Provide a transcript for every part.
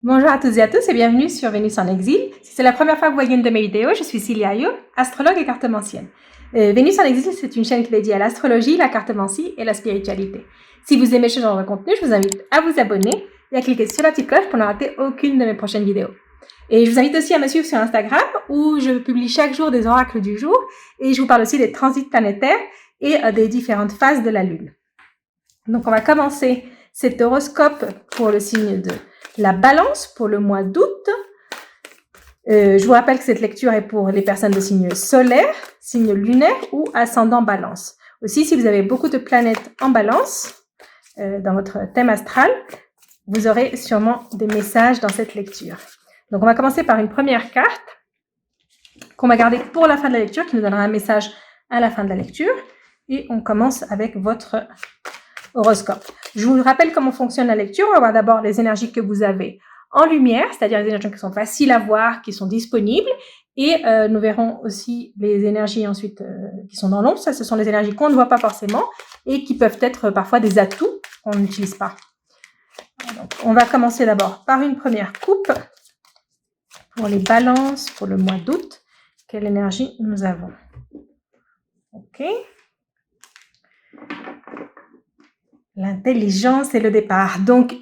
Bonjour à toutes et à tous et bienvenue sur Vénus en exil. Si c'est la première fois que vous voyez une de mes vidéos, je suis Cilia Ayo, astrologue et cartomancienne. Vénus en exil, c'est une chaîne qui est dédiée à l'astrologie, la cartomancie et la spiritualité. Si vous aimez ce genre de contenu, je vous invite à vous abonner et à cliquer sur la petite cloche pour ne rater aucune de mes prochaines vidéos. Et je vous invite aussi à me suivre sur Instagram où je publie chaque jour des oracles du jour et je vous parle aussi des transits planétaires et des différentes phases de la Lune. Donc on va commencer cet horoscope pour le signe de la Balance pour le mois d'août. Je vous rappelle que cette lecture est pour les personnes de signe solaire, signe lunaire ou ascendant Balance. Aussi, si vous avez beaucoup de planètes en Balance dans votre thème astral, vous aurez sûrement des messages dans cette lecture. Donc, on va commencer par une première carte qu'on va garder pour la fin de la lecture, qui nous donnera un message à la fin de la lecture. Et on commence avec votre horoscope. Je vous rappelle comment fonctionne la lecture. On va voir d'abord les énergies que vous avez en lumière, c'est-à-dire les énergies qui sont faciles à voir, qui sont disponibles. Et nous verrons aussi les énergies ensuite qui sont dans l'ombre. Ça, ce sont les énergies qu'on ne voit pas forcément et qui peuvent être parfois des atouts qu'on n'utilise pas. Donc, on va commencer d'abord par une première coupe pour les balances pour le mois d'août. Quelle énergie nous avons? Ok. L'intelligence et le départ. Donc,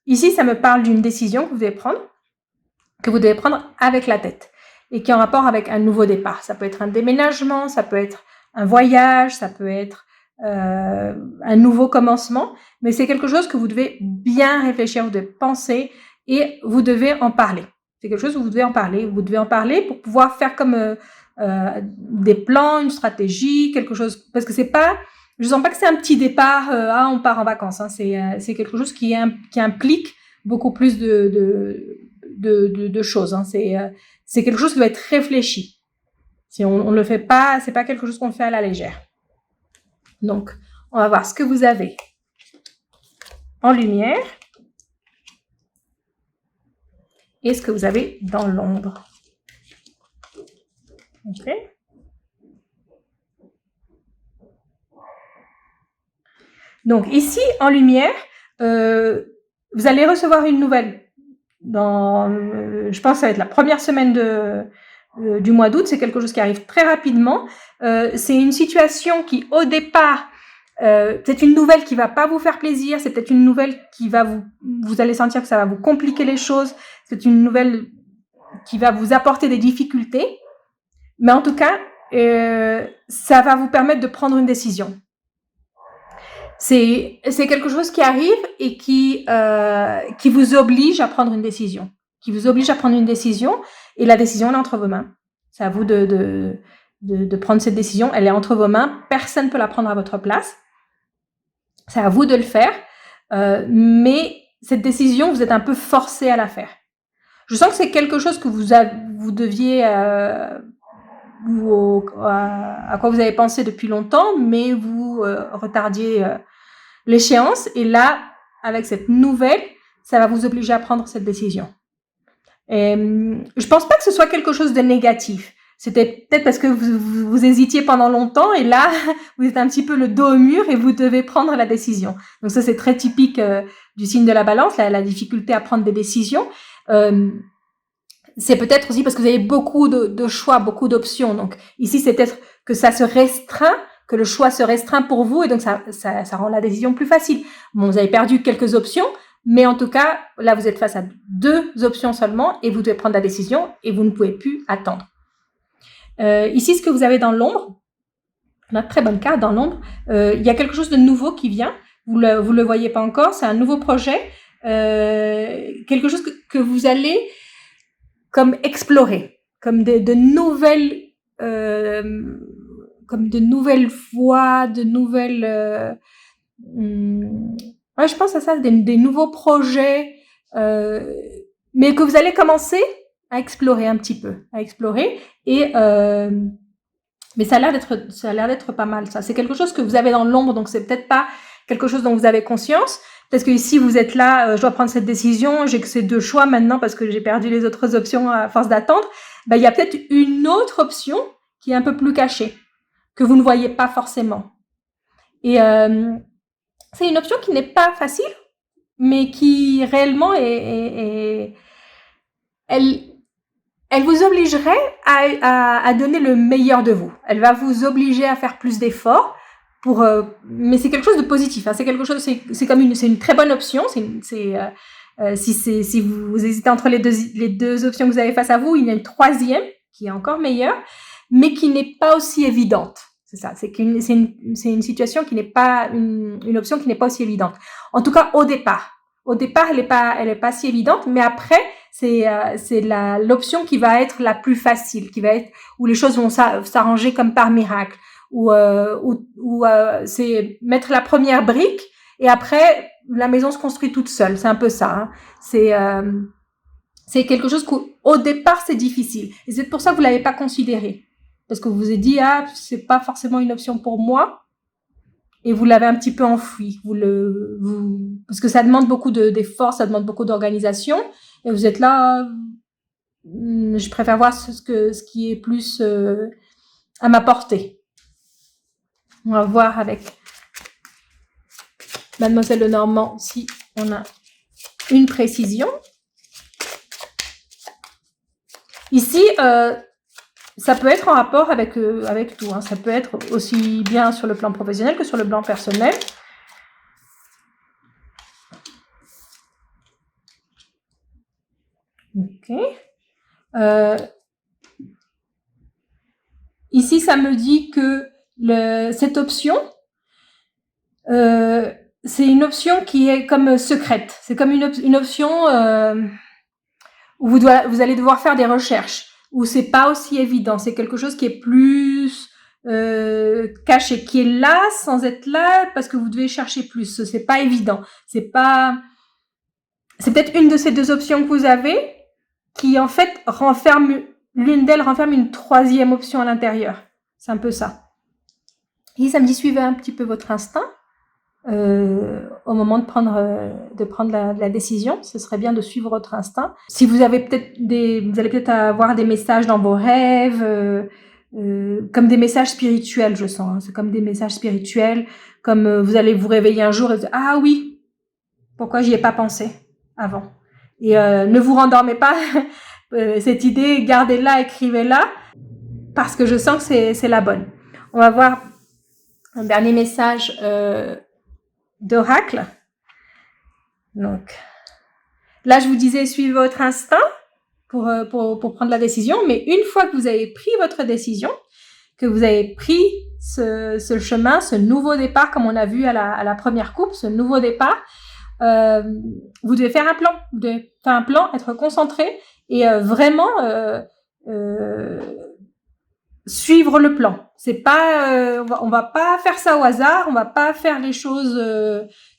ici, ça me parle d'une décision que vous devez prendre avec la tête et qui est en rapport avec un nouveau départ. Ça peut être un déménagement, ça peut être un voyage, ça peut être un nouveau commencement, mais c'est quelque chose que vous devez bien réfléchir, vous devez penser et vous devez en parler. C'est quelque chose que vous devez en parler. Vous devez en parler pour pouvoir faire comme des plans, une stratégie, quelque chose, parce que c'est pas... Je sens pas que c'est un petit départ, on part en vacances. Hein. C'est quelque chose qui implique beaucoup plus de choses. Hein. C'est quelque chose qui doit être réfléchi. Si on ne le fait pas, c'est pas quelque chose qu'on fait à la légère. Donc, on va voir ce que vous avez en lumière et ce que vous avez dans l'ombre. Ok. Donc ici, en lumière, vous allez recevoir une nouvelle. Je pense que ça va être la première semaine du mois d'août. C'est quelque chose qui arrive très rapidement. C'est une situation qui, au départ, c'est une nouvelle qui va pas vous faire plaisir. C'est peut-être une nouvelle qui va vous allez sentir que ça va vous compliquer les choses. C'est une nouvelle qui va vous apporter des difficultés. Mais en tout cas, ça va vous permettre de prendre une décision. C'est quelque chose qui arrive et qui vous oblige à prendre une décision. Qui vous oblige à prendre une décision et la décision elle est entre vos mains. C'est à vous de prendre cette décision. Elle est entre vos mains. Personne ne peut la prendre à votre place. C'est à vous de le faire. Mais cette décision, vous êtes un peu forcé à la faire. Je sens que c'est quelque chose que vous deviez... à quoi vous avez pensé depuis longtemps, mais vous retardiez l'échéance. Et là, avec cette nouvelle, ça va vous obliger à prendre cette décision. Et, je pense pas que ce soit quelque chose de négatif. C'était peut-être parce que vous hésitiez pendant longtemps et là, vous êtes un petit peu le dos au mur et vous devez prendre la décision. Donc ça, c'est très typique du signe de la Balance, la difficulté à prendre des décisions. C'est peut-être aussi parce que vous avez beaucoup de choix, beaucoup d'options. Donc ici, c'est peut-être que ça se restreint, que le choix se restreint pour vous et donc ça rend la décision plus facile. Bon, vous avez perdu quelques options, mais en tout cas, là, vous êtes face à 2 options seulement et vous devez prendre la décision et vous ne pouvez plus attendre. Ici, ce que vous avez dans l'ombre, on a une très bonne carte dans l'ombre, il y a quelque chose de nouveau qui vient, vous le voyez pas encore, c'est un nouveau projet, quelque chose que vous allez comme explorer, comme de nouvelles voies, de nouvelles... ouais, je pense à ça, des nouveaux projets, mais que vous allez commencer à explorer un petit peu, et mais ça a l'air d'être pas mal, ça. C'est quelque chose que vous avez dans l'ombre, donc c'est peut-être pas quelque chose dont vous avez conscience. Parce que ici, vous êtes là, je dois prendre cette décision, j'ai que ces 2 choix maintenant parce que j'ai perdu les autres options à force d'attendre. Ben, il y a peut-être une autre option qui est un peu plus cachée, que vous ne voyez pas forcément. Et c'est une option qui n'est pas facile, mais qui réellement elle vous obligerait à donner le meilleur de vous. Elle va vous obliger à faire plus d'efforts mais c'est quelque chose de positif. Hein. C'est quelque chose, c'est une très bonne option. Si vous hésitez entre les deux options que vous avez face à vous, il y a une troisième qui est encore meilleure, mais qui n'est pas aussi évidente. C'est ça. C'est une situation qui n'est pas une option qui n'est pas aussi évidente. En tout cas, au départ. Au départ, elle est pas si évidente, mais après, c'est l'option qui va être la plus facile, qui va être où les choses vont s'arranger comme par miracle. Où c'est mettre la première brique et après la maison se construit toute seule. C'est un peu ça. Hein. C'est quelque chose qu'au départ c'est difficile et c'est pour ça que vous l'avez pas considéré parce que vous vous êtes dit c'est pas forcément une option pour moi et vous l'avez un petit peu enfoui. Parce que ça demande beaucoup d'efforts, ça demande beaucoup d'organisation et vous êtes là. Je préfère voir ce qui est plus à ma portée. On va voir avec Mademoiselle Lenormand si on a une précision. Ici, ça peut être en rapport avec tout. Hein. Ça peut être aussi bien sur le plan professionnel que sur le plan personnel. Ok. Ici, ça me dit que cette option, c'est une option qui est comme secrète. C'est comme une option où vous allez devoir faire des recherches, où c'est pas aussi évident. C'est quelque chose qui est plus caché, qui est là sans être là parce que vous devez chercher plus. C'est pas évident. C'est peut-être une de ces deux options que vous avez qui en fait l'une d'elles renferme une troisième option à l'intérieur. C'est un peu ça. Et ça me dit suivez un petit peu votre instinct au moment de prendre la décision. Ce serait bien de suivre votre instinct. Si vous allez peut-être avoir des messages dans vos rêves, comme des messages spirituels, je sens. Hein. C'est comme des messages spirituels, comme vous allez vous réveiller un jour et vous dire ah oui, pourquoi j'y ai pas pensé avant. Et ne vous rendormez pas. Cette idée, gardez-la, écrivez-la, parce que je sens que c'est la bonne. On va voir un dernier message d'oracle. Donc, là, je vous disais, suivez votre instinct pour prendre la décision, mais une fois que vous avez pris votre décision, que vous avez pris ce chemin, ce nouveau départ, comme on a vu à la première coupe, ce nouveau départ, vous devez faire un plan. Vous devez faire un plan, être concentré et vraiment suivre le plan. C'est pas, on va pas faire ça au hasard, on va pas faire les choses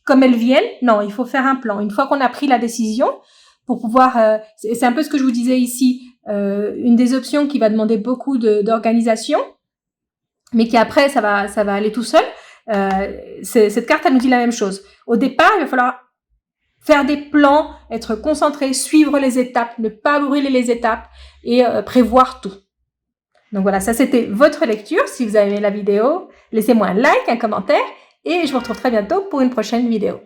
comme elles viennent. Non, il faut faire un plan. Une fois qu'on a pris la décision, pour pouvoir, c'est un peu ce que je vous disais ici, une des options qui va demander beaucoup d'organisation, mais qui après ça va aller tout seul. Cette carte, elle nous dit la même chose. Au départ, il va falloir faire des plans, être concentré, suivre les étapes, ne pas brûler les étapes et prévoir tout. Donc voilà, ça c'était votre lecture. Si vous avez aimé la vidéo, laissez-moi un like, un commentaire et je vous retrouve très bientôt pour une prochaine vidéo.